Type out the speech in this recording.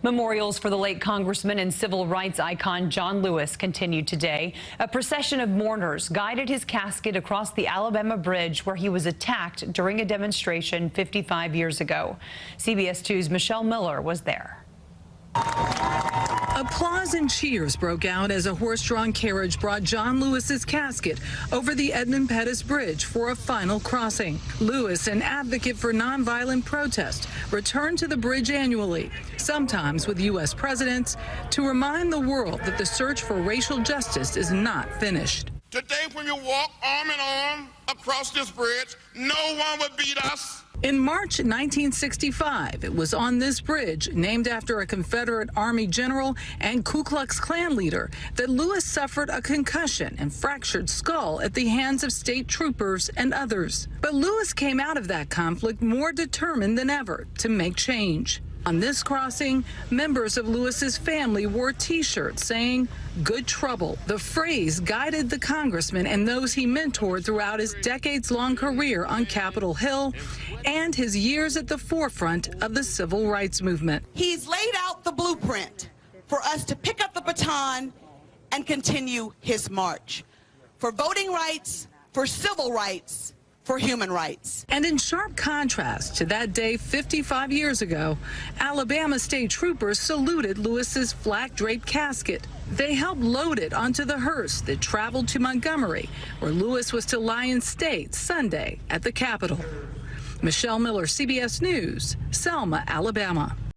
Memorials for the late Congressman and civil rights icon John Lewis continued today. A procession of mourners guided his casket across the Alabama bridge where he was attacked during a demonstration 55 years ago. CBS 2's Michelle Miller was there. Applause and cheers broke out as a horse-drawn carriage brought John Lewis's casket over the Edmund Pettus Bridge for a final crossing. Lewis, an advocate for nonviolent protest, returned to the bridge annually, sometimes with U.S. presidents, to remind the world that the search for racial justice is not finished. Today, when you walk arm in arm across this bridge, no one would beat us. In March 1965, it was on this bridge, named after a Confederate Army general and Ku Klux Klan leader, that Lewis suffered a concussion and fractured skull at the hands of state troopers and others. But Lewis came out of that conflict more determined than ever to make change. On this crossing, members of Lewis's family wore T-shirts saying, "Good trouble." The phrase guided the congressman and those he mentored throughout his decades-long career on Capitol Hill and his years at the forefront of the civil rights movement. He's laid out the blueprint for us to pick up the baton and continue his march for voting rights, for civil rights, for human rights. And in sharp contrast to that day 55 years ago, Alabama state troopers saluted Lewis's flak-draped casket. They helped load it onto the hearse that traveled to Montgomery, where Lewis was to lie in state Sunday at the Capitol. Michelle Miller, CBS News, Selma, Alabama.